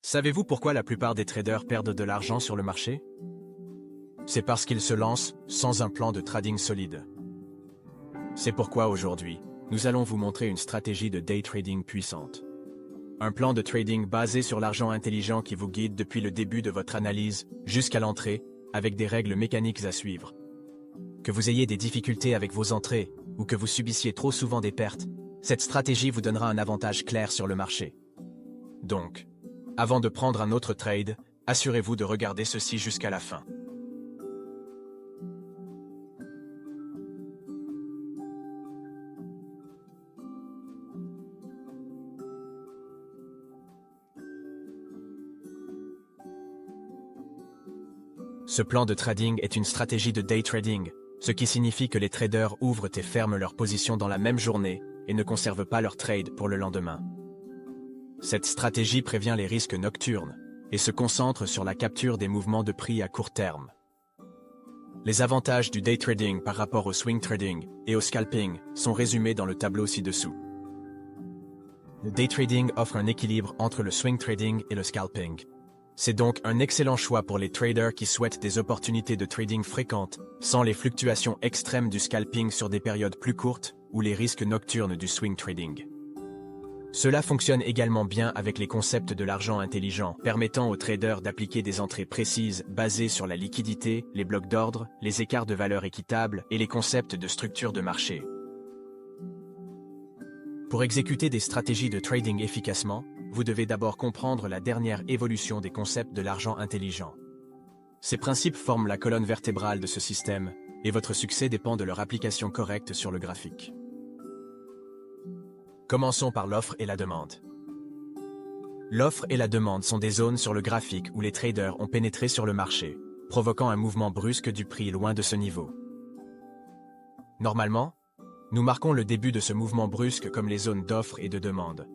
Savez-vous pourquoi la plupart des traders perdent de l'argent sur le marché? C'est parce qu'ils se lancent sans un plan de trading solide. C'est pourquoi aujourd'hui, nous allons vous montrer une stratégie de day trading puissante. Un plan de trading basé sur l'argent intelligent qui vous guide depuis le début de votre analyse jusqu'à l'entrée, avec des règles mécaniques à suivre. Que vous ayez des difficultés avec vos entrées ou que vous subissiez trop souvent des pertes, cette stratégie vous donnera un avantage clair sur le marché. Donc, avant de prendre un autre trade, assurez-vous de regarder ceci jusqu'à la fin. Ce plan de trading est une stratégie de day trading, ce qui signifie que les traders ouvrent et ferment leurs positions dans la même journée et ne conservent pas leur trade pour le lendemain. Cette stratégie prévient les risques nocturnes et se concentre sur la capture des mouvements de prix à court terme. Les avantages du day trading par rapport au swing trading et au scalping sont résumés dans le tableau ci-dessous. Le day trading offre un équilibre entre le swing trading et le scalping. C'est donc un excellent choix pour les traders qui souhaitent des opportunités de trading fréquentes, sans les fluctuations extrêmes du scalping sur des périodes plus courtes ou les risques nocturnes du swing trading. Cela fonctionne également bien avec les concepts de l'argent intelligent, permettant aux traders d'appliquer des entrées précises basées sur la liquidité, les blocs d'ordre, les écarts de valeur équitables et les concepts de structure de marché. Pour exécuter des stratégies de trading efficacement, vous devez d'abord comprendre la dernière évolution des concepts de l'argent intelligent. Ces principes forment la colonne vertébrale de ce système, et votre succès dépend de leur application correcte sur le graphique. Commençons par l'offre et la demande. L'offre et la demande sont des zones sur le graphique où les traders ont pénétré sur le marché, provoquant un mouvement brusque du prix loin de ce niveau. Normalement, nous marquons le début de ce mouvement brusque comme les zones d'offre et de demande.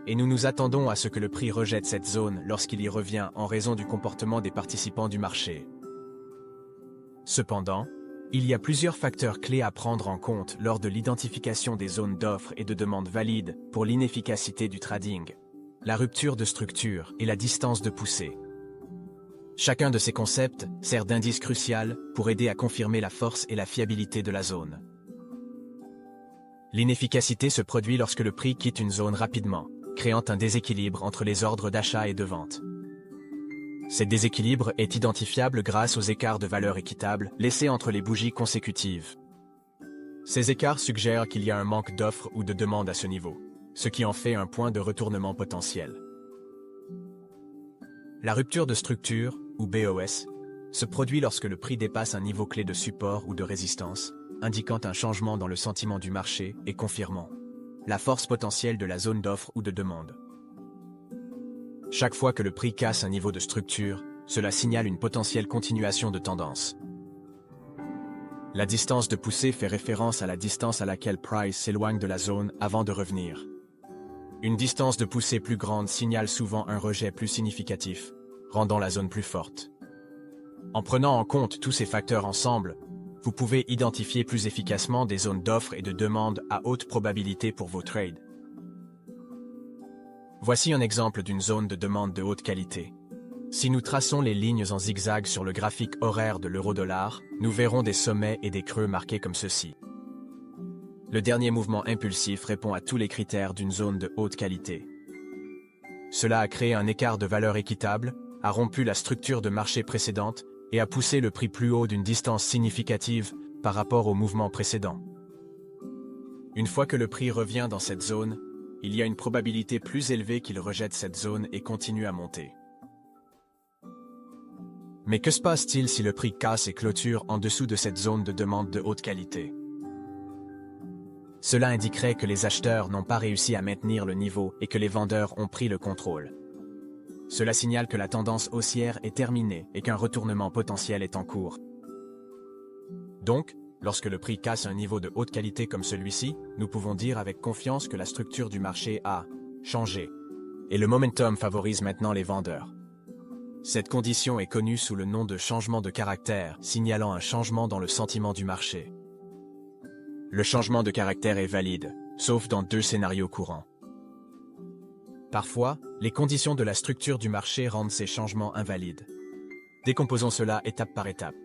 Et nous nous attendons à ce que le prix rejette cette zone lorsqu'il y revient en raison du comportement des participants du marché. Cependant, il y a plusieurs facteurs clés à prendre en compte lors de l'identification des zones d'offre et de demande valides pour l'inefficacité du trading. La rupture de structure et la distance de poussée. Chacun de ces concepts sert d'indice crucial pour aider à confirmer la force et la fiabilité de la zone. L'inefficacité se produit lorsque le prix quitte une zone rapidement, créant un déséquilibre entre les ordres d'achat et de vente. Cet déséquilibre est identifiable grâce aux écarts de valeur équitables laissés entre les bougies consécutives. Ces écarts suggèrent qu'il y a un manque d'offre ou de demande à ce niveau, ce qui en fait un point de retournement potentiel. La rupture de structure, ou BOS, se produit lorsque le prix dépasse un niveau clé de support ou de résistance, indiquant un changement dans le sentiment du marché et confirmant la force potentielle de la zone d'offre ou de demande. Chaque fois que le prix casse un niveau de structure, cela signale une potentielle continuation de tendance. La distance de poussée fait référence à la distance à laquelle Price s'éloigne de la zone avant de revenir. Une distance de poussée plus grande signale souvent un rejet plus significatif, rendant la zone plus forte. En prenant en compte tous ces facteurs ensemble, vous pouvez identifier plus efficacement des zones d'offre et de demande à haute probabilité pour vos trades. Voici un exemple d'une zone de demande de haute qualité. Si nous traçons les lignes en zigzag sur le graphique horaire de l'euro-dollar, nous verrons des sommets et des creux marqués comme ceci. Le dernier mouvement impulsif répond à tous les critères d'une zone de haute qualité. Cela a créé un écart de valeur équitable, a rompu la structure de marché précédente et a poussé le prix plus haut d'une distance significative par rapport au mouvement précédent. Une fois que le prix revient dans cette zone, il y a une probabilité plus élevée qu'il rejette cette zone et continue à monter. Mais que se passe-t-il si le prix casse et clôture en dessous de cette zone de demande de haute qualité? Cela indiquerait que les acheteurs n'ont pas réussi à maintenir le niveau et que les vendeurs ont pris le contrôle. Cela signale que la tendance haussière est terminée et qu'un retournement potentiel est en cours. Donc, lorsque le prix casse un niveau de haute qualité comme celui-ci, nous pouvons dire avec confiance que la structure du marché a changé, et le momentum favorise maintenant les vendeurs. Cette condition est connue sous le nom de changement de caractère, signalant un changement dans le sentiment du marché. Le changement de caractère est valide, sauf dans deux scénarios courants. Parfois, les conditions de la structure du marché rendent ces changements invalides. Décomposons cela étape par étape.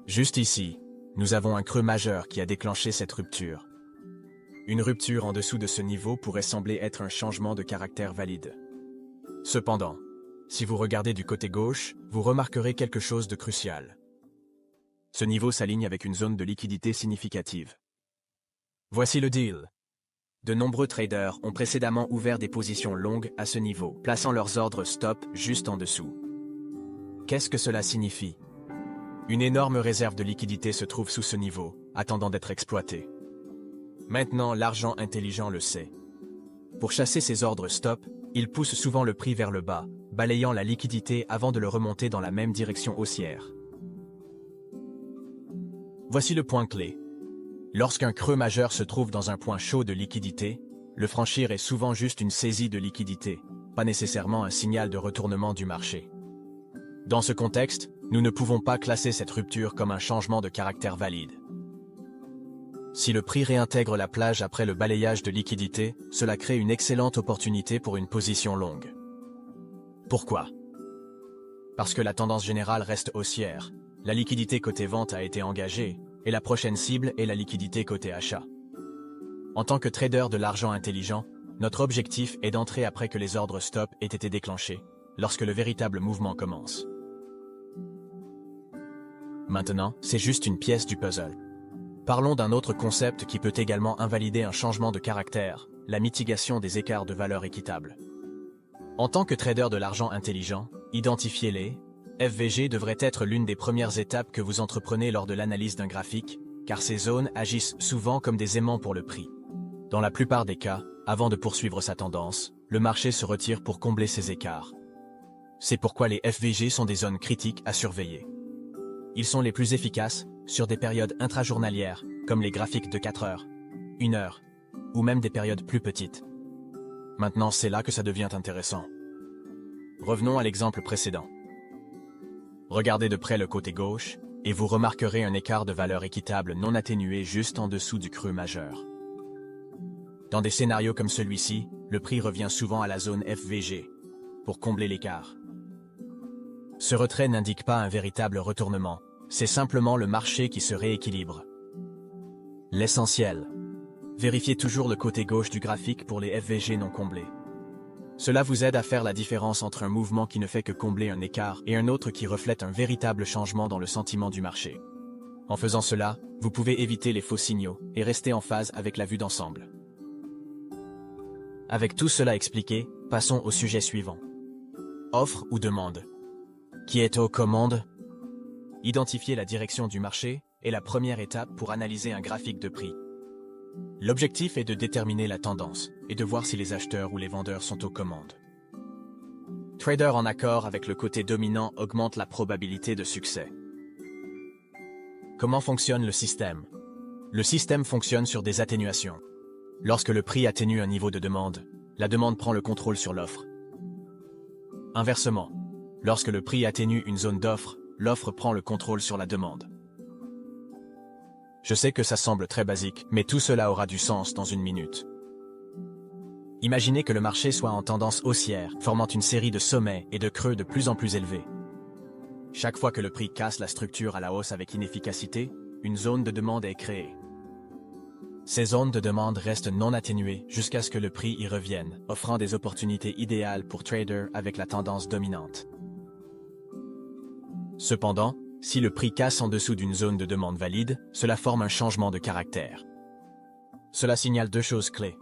Juste ici, nous avons un creux majeur qui a déclenché cette rupture. Une rupture en dessous de ce niveau pourrait sembler être un changement de caractère valide. Cependant, si vous regardez du côté gauche, vous remarquerez quelque chose de crucial. Ce niveau s'aligne avec une zone de liquidité significative. Voici le deal. De nombreux traders ont précédemment ouvert des positions longues à ce niveau, plaçant leurs ordres stop juste en dessous. Qu'est-ce que cela signifie? Une énorme réserve de liquidité se trouve sous ce niveau, attendant d'être exploitée. Maintenant, l'argent intelligent le sait. Pour chasser ces ordres stop, il pousse souvent le prix vers le bas, balayant la liquidité avant de le remonter dans la même direction haussière. Voici le point clé. Lorsqu'un creux majeur se trouve dans un point chaud de liquidité, le franchir est souvent juste une saisie de liquidité, pas nécessairement un signal de retournement du marché. Dans ce contexte, nous ne pouvons pas classer cette rupture comme un changement de caractère valide. Si le prix réintègre la plage après le balayage de liquidité, cela crée une excellente opportunité pour une position longue. Pourquoi? Parce que la tendance générale reste haussière, la liquidité côté vente a été engagée, et la prochaine cible est la liquidité côté achat. En tant que trader de l'argent intelligent, notre objectif est d'entrer après que les ordres stop aient été déclenchés, lorsque le véritable mouvement commence. Maintenant, c'est juste une pièce du puzzle. Parlons d'un autre concept qui peut également invalider un changement de caractère, la mitigation des écarts de valeur équitables. En tant que trader de l'argent intelligent, identifier les FVG devrait être l'une des premières étapes que vous entreprenez lors de l'analyse d'un graphique, car ces zones agissent souvent comme des aimants pour le prix. Dans la plupart des cas, avant de poursuivre sa tendance, le marché se retire pour combler ces écarts. C'est pourquoi les FVG sont des zones critiques à surveiller. Ils sont les plus efficaces sur des périodes intrajournalières, comme les graphiques de 4 heures, 1 heure, ou même des périodes plus petites. Maintenant, c'est là que ça devient intéressant. Revenons à l'exemple précédent. Regardez de près le côté gauche, et vous remarquerez un écart de valeur équitable non atténué juste en dessous du creux majeur. Dans des scénarios comme celui-ci, le prix revient souvent à la zone FVG, pour combler l'écart. Ce retrait n'indique pas un véritable retournement, c'est simplement le marché qui se rééquilibre. L'essentiel. Vérifiez toujours le côté gauche du graphique pour les FVG non comblés. Cela vous aide à faire la différence entre un mouvement qui ne fait que combler un écart et un autre qui reflète un véritable changement dans le sentiment du marché. En faisant cela, vous pouvez éviter les faux signaux et rester en phase avec la vue d'ensemble. Avec tout cela expliqué, passons au sujet suivant. Offre ou demande. Qui est aux commandes? Identifier la direction du marché est la première étape pour analyser un graphique de prix. L'objectif est de déterminer la tendance et de voir si les acheteurs ou les vendeurs sont aux commandes. Trader en accord avec le côté dominant augmente la probabilité de succès. Comment fonctionne le système? Le système fonctionne sur des atténuations. Lorsque le prix atténue un niveau de demande, la demande prend le contrôle sur l'offre. Inversement, lorsque le prix atténue une zone d'offre, l'offre prend le contrôle sur la demande. Je sais que ça semble très basique, mais tout cela aura du sens dans une minute. Imaginez que le marché soit en tendance haussière, formant une série de sommets et de creux de plus en plus élevés. Chaque fois que le prix casse la structure à la hausse avec inefficacité, une zone de demande est créée. Ces zones de demande restent non atténuées jusqu'à ce que le prix y revienne, offrant des opportunités idéales pour traders avec la tendance dominante. Cependant, si le prix casse en dessous d'une zone de demande valide, cela forme un changement de caractère. Cela signale deux choses clés.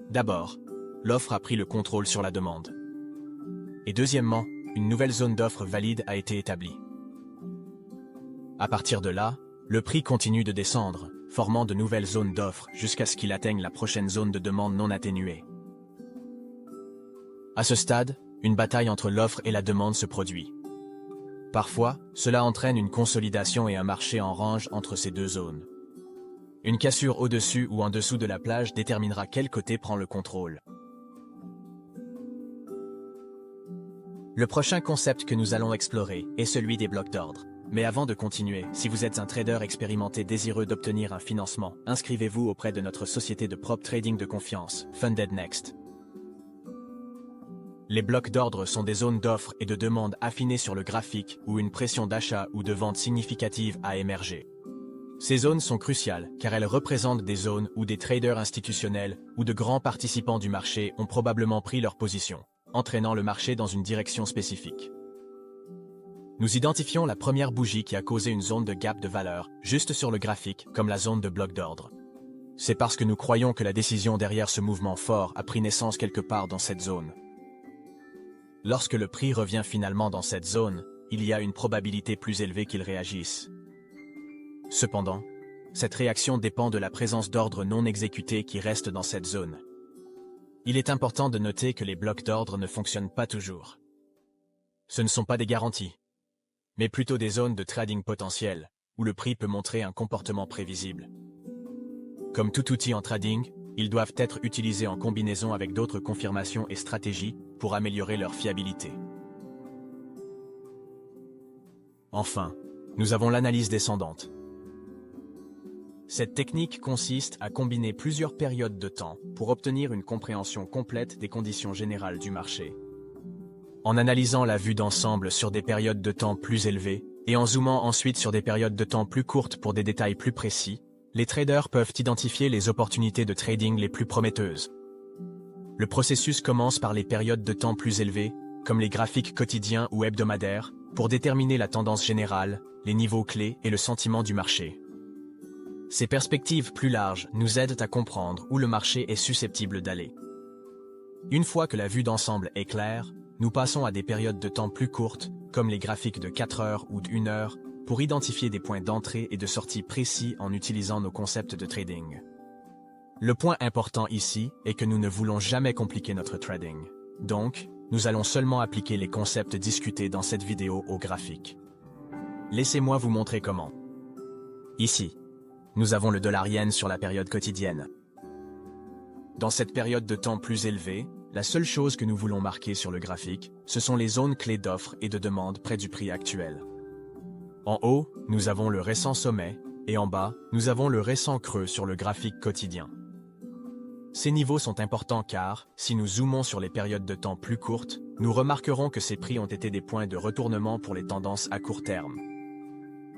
D'abord, l'offre a pris le contrôle sur la demande. Et deuxièmement, une nouvelle zone d'offre valide a été établie. À partir de là, le prix continue de descendre, formant de nouvelles zones d'offre jusqu'à ce qu'il atteigne la prochaine zone de demande non atténuée. À ce stade, une bataille entre l'offre et la demande se produit. Parfois, cela entraîne une consolidation et un marché en range entre ces deux zones. Une cassure au-dessus ou en dessous de la plage déterminera quel côté prend le contrôle. Le prochain concept que nous allons explorer est celui des blocs d'ordre. Mais avant de continuer, si vous êtes un trader expérimenté désireux d'obtenir un financement, inscrivez-vous auprès de notre société de prop trading de confiance, Funded Next. Les blocs d'ordre sont des zones d'offre et de demande affinées sur le graphique où une pression d'achat ou de vente significative a émergé. Ces zones sont cruciales car elles représentent des zones où des traders institutionnels ou de grands participants du marché ont probablement pris leur position, entraînant le marché dans une direction spécifique. Nous identifions la première bougie qui a causé une zone de gap de valeur juste sur le graphique comme la zone de bloc d'ordre. C'est parce que nous croyons que la décision derrière ce mouvement fort a pris naissance quelque part dans cette zone. Lorsque le prix revient finalement dans cette zone, il y a une probabilité plus élevée qu'il réagisse. Cependant, cette réaction dépend de la présence d'ordres non exécutés qui restent dans cette zone. Il est important de noter que les blocs d'ordre ne fonctionnent pas toujours. Ce ne sont pas des garanties, mais plutôt des zones de trading potentielles, où le prix peut montrer un comportement prévisible. Comme tout outil en trading, ils doivent être utilisés en combinaison avec d'autres confirmations et stratégies pour améliorer leur fiabilité. Enfin, nous avons l'analyse descendante. Cette technique consiste à combiner plusieurs périodes de temps pour obtenir une compréhension complète des conditions générales du marché. En analysant la vue d'ensemble sur des périodes de temps plus élevées et en zoomant ensuite sur des périodes de temps plus courtes pour des détails plus précis, les traders peuvent identifier les opportunités de trading les plus prometteuses. Le processus commence par les périodes de temps plus élevées, comme les graphiques quotidiens ou hebdomadaires, pour déterminer la tendance générale, les niveaux clés et le sentiment du marché. Ces perspectives plus larges nous aident à comprendre où le marché est susceptible d'aller. Une fois que la vue d'ensemble est claire, nous passons à des périodes de temps plus courtes, comme les graphiques de 4 heures ou d'1 heure, pour identifier des points d'entrée et de sortie précis en utilisant nos concepts de trading. Le point important ici est que nous ne voulons jamais compliquer notre trading. Donc, nous allons seulement appliquer les concepts discutés dans cette vidéo au graphique. Laissez-moi vous montrer comment. Ici, nous avons le dollar-yen sur la période quotidienne. Dans cette période de temps plus élevée, la seule chose que nous voulons marquer sur le graphique, ce sont les zones clés d'offre et de demande près du prix actuel. En haut, nous avons le récent sommet, et en bas, nous avons le récent creux sur le graphique quotidien. Ces niveaux sont importants car, si nous zoomons sur les périodes de temps plus courtes, nous remarquerons que ces prix ont été des points de retournement pour les tendances à court terme.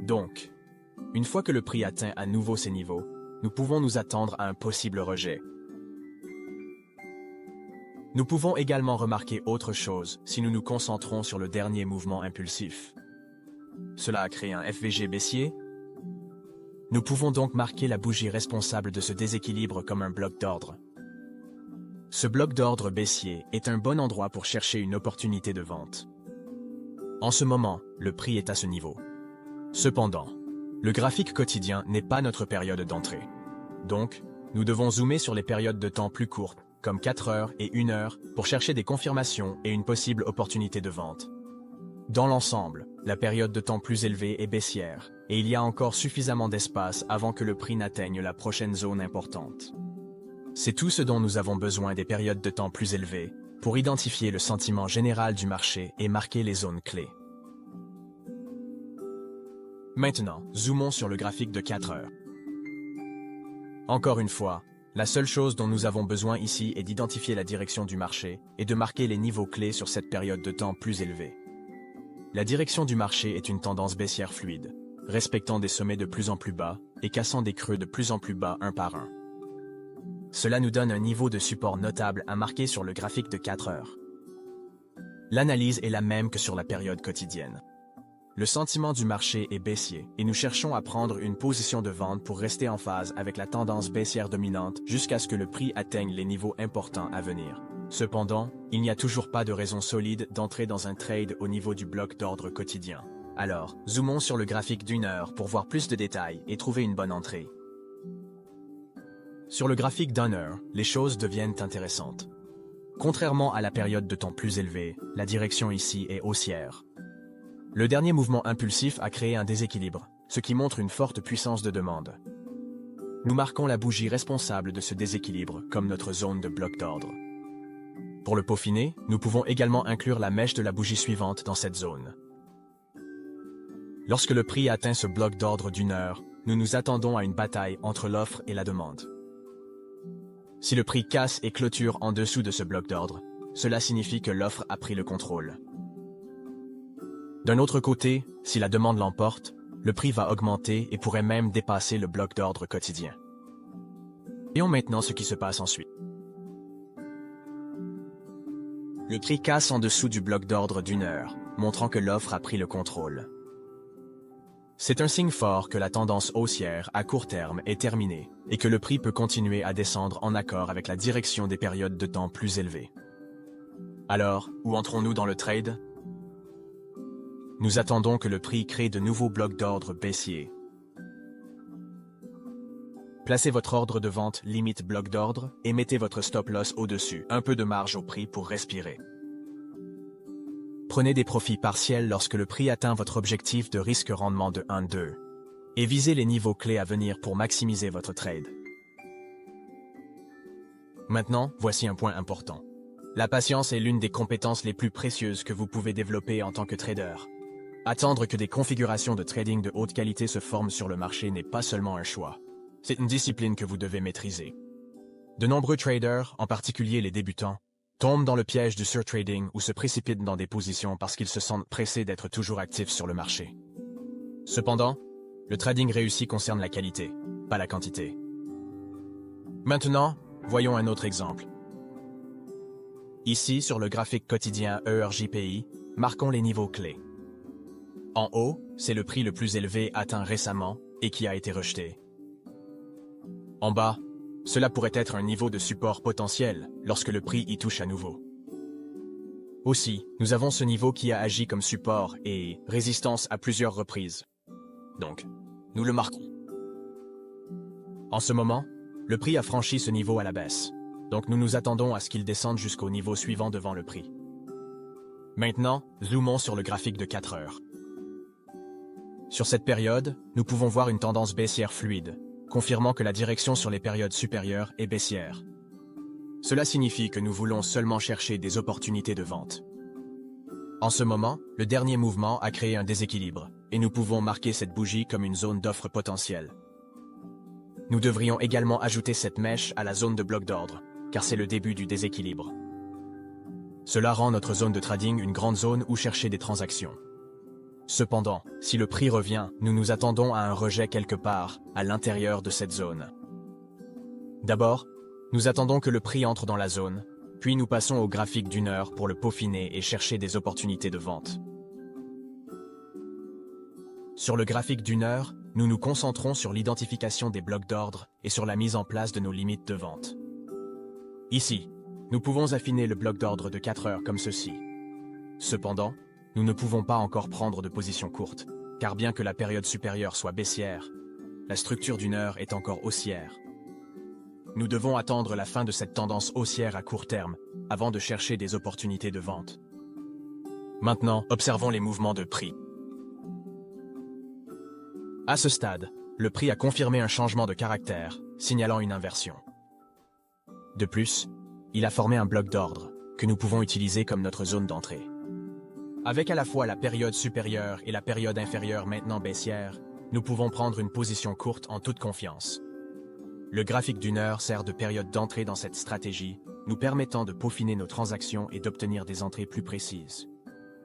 Donc, une fois que le prix atteint à nouveau ces niveaux, nous pouvons nous attendre à un possible rejet. Nous pouvons également remarquer autre chose si nous nous concentrons sur le dernier mouvement impulsif. Cela a créé un FVG baissier. Nous pouvons donc marquer la bougie responsable de ce déséquilibre comme un bloc d'ordre. Ce bloc d'ordre baissier est un bon endroit pour chercher une opportunité de vente. En ce moment, le prix est à ce niveau. Cependant, le graphique quotidien n'est pas notre période d'entrée. Donc, nous devons zoomer sur les périodes de temps plus courtes, comme 4 heures et 1 heure, pour chercher des confirmations et une possible opportunité de vente. Dans l'ensemble, la période de temps plus élevée est baissière, et il y a encore suffisamment d'espace avant que le prix n'atteigne la prochaine zone importante. C'est tout ce dont nous avons besoin des périodes de temps plus élevées, pour identifier le sentiment général du marché et marquer les zones clés. Maintenant, zoomons sur le graphique de 4 heures. Encore une fois, la seule chose dont nous avons besoin ici est d'identifier la direction du marché et de marquer les niveaux clés sur cette période de temps plus élevée. La direction du marché est une tendance baissière fluide, respectant des sommets de plus en plus bas et cassant des creux de plus en plus bas un par un. Cela nous donne un niveau de support notable à marquer sur le graphique de 4 heures. L'analyse est la même que sur la période quotidienne. Le sentiment du marché est baissier et nous cherchons à prendre une position de vente pour rester en phase avec la tendance baissière dominante jusqu'à ce que le prix atteigne les niveaux importants à venir. Cependant, il n'y a toujours pas de raison solide d'entrer dans un trade au niveau du bloc d'ordre quotidien. Alors, zoomons sur le graphique d'1 heure pour voir plus de détails et trouver une bonne entrée. Sur le graphique d'1 heure, les choses deviennent intéressantes. Contrairement à la période de temps plus élevée, la direction ici est haussière. Le dernier mouvement impulsif a créé un déséquilibre, ce qui montre une forte puissance de demande. Nous marquons la bougie responsable de ce déséquilibre comme notre zone de bloc d'ordre. Pour le peaufiner, nous pouvons également inclure la mèche de la bougie suivante dans cette zone. Lorsque le prix atteint ce bloc d'ordre d'1 heure, nous nous attendons à une bataille entre l'offre et la demande. Si le prix casse et clôture en dessous de ce bloc d'ordre, cela signifie que l'offre a pris le contrôle. D'un autre côté, si la demande l'emporte, le prix va augmenter et pourrait même dépasser le bloc d'ordre quotidien. Voyons maintenant ce qui se passe ensuite. Le prix casse en dessous du bloc d'ordre d'une heure, montrant que l'offre a pris le contrôle. C'est un signe fort que la tendance haussière à court terme est terminée et que le prix peut continuer à descendre en accord avec la direction des périodes de temps plus élevées. Alors, où entrons-nous dans le trade? Nous attendons que le prix crée de nouveaux blocs d'ordre baissiers. Placez votre ordre de vente limite bloc d'ordre et mettez votre stop loss au-dessus, un peu de marge au prix pour respirer. Prenez des profits partiels lorsque le prix atteint votre objectif de risque-rendement de 1-2 et visez les niveaux clés à venir pour maximiser votre trade. Maintenant, voici un point important. La patience est l'une des compétences les plus précieuses que vous pouvez développer en tant que trader. Attendre que des configurations de trading de haute qualité se forment sur le marché n'est pas seulement un choix. C'est une discipline que vous devez maîtriser. De nombreux traders, en particulier les débutants, tombent dans le piège du surtrading ou se précipitent dans des positions parce qu'ils se sentent pressés d'être toujours actifs sur le marché. Cependant, le trading réussi concerne la qualité, pas la quantité. Maintenant, voyons un autre exemple. Ici, sur le graphique quotidien ERJPI, marquons les niveaux clés. En haut, c'est le prix le plus élevé atteint récemment et qui a été rejeté. En bas, cela pourrait être un niveau de support potentiel lorsque le prix y touche à nouveau. Aussi, nous avons ce niveau qui a agi comme support et résistance à plusieurs reprises. Donc, nous le marquons. En ce moment, le prix a franchi ce niveau à la baisse, donc nous nous attendons à ce qu'il descende jusqu'au niveau suivant devant le prix. Maintenant, zoomons sur le graphique de 4 heures. Sur cette période, nous pouvons voir une tendance baissière fluide, confirmant que la direction sur les périodes supérieures est baissière. Cela signifie que nous voulons seulement chercher des opportunités de vente. En ce moment, le dernier mouvement a créé un déséquilibre, et nous pouvons marquer cette bougie comme une zone d'offre potentielle. Nous devrions également ajouter cette mèche à la zone de bloc d'ordre, car c'est le début du déséquilibre. Cela rend notre zone de trading une grande zone où chercher des transactions. Cependant, si le prix revient, nous nous attendons à un rejet quelque part, à l'intérieur de cette zone. D'abord, nous attendons que le prix entre dans la zone, puis nous passons au graphique d'une heure pour le peaufiner et chercher des opportunités de vente. Sur le graphique d'une heure, nous nous concentrons sur l'identification des blocs d'ordre et sur la mise en place de nos limites de vente. Ici, nous pouvons affiner le bloc d'ordre de 4 heures comme ceci. Cependant, nous ne pouvons pas encore prendre de position courte, car bien que la période supérieure soit baissière, la structure d'une heure est encore haussière. Nous devons attendre la fin de cette tendance haussière à court terme, avant de chercher des opportunités de vente. Maintenant, observons les mouvements de prix. À ce stade, le prix a confirmé un changement de caractère, signalant une inversion. De plus, il a formé un bloc d'ordre, que nous pouvons utiliser comme notre zone d'entrée. Avec à la fois la période supérieure et la période inférieure maintenant baissière, nous pouvons prendre une position courte en toute confiance. Le graphique d'une heure sert de période d'entrée dans cette stratégie, nous permettant de peaufiner nos transactions et d'obtenir des entrées plus précises.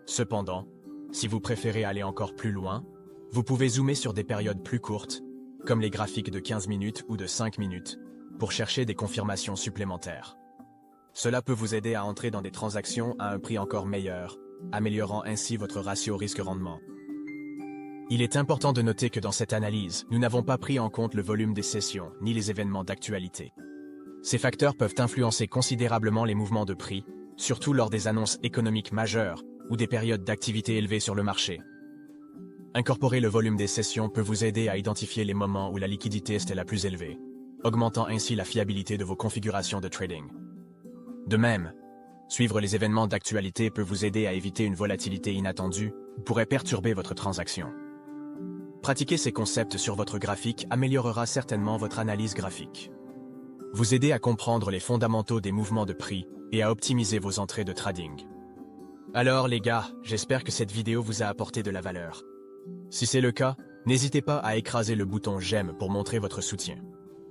Cependant, si vous préférez aller encore plus loin, vous pouvez zoomer sur des périodes plus courtes, comme les graphiques de 15 minutes ou de 5 minutes, pour chercher des confirmations supplémentaires. Cela peut vous aider à entrer dans des transactions à un prix encore meilleur, améliorant ainsi votre ratio risque-rendement. Il est important de noter que dans cette analyse, nous n'avons pas pris en compte le volume des sessions, ni les événements d'actualité. Ces facteurs peuvent influencer considérablement les mouvements de prix, surtout lors des annonces économiques majeures ou des périodes d'activité élevées sur le marché. Incorporer le volume des sessions peut vous aider à identifier les moments où la liquidité est la plus élevée, augmentant ainsi la fiabilité de vos configurations de trading. De même, suivre les événements d'actualité peut vous aider à éviter une volatilité inattendue ou pourrait perturber votre transaction. Pratiquer ces concepts sur votre graphique améliorera certainement votre analyse graphique. Vous aider à comprendre les fondamentaux des mouvements de prix et à optimiser vos entrées de trading. Alors les gars, j'espère que cette vidéo vous a apporté de la valeur. Si c'est le cas, n'hésitez pas à écraser le bouton j'aime pour montrer votre soutien.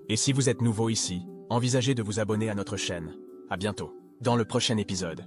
Et si vous êtes nouveau ici, envisagez de vous abonner à notre chaîne. À bientôt, dans le prochain épisode.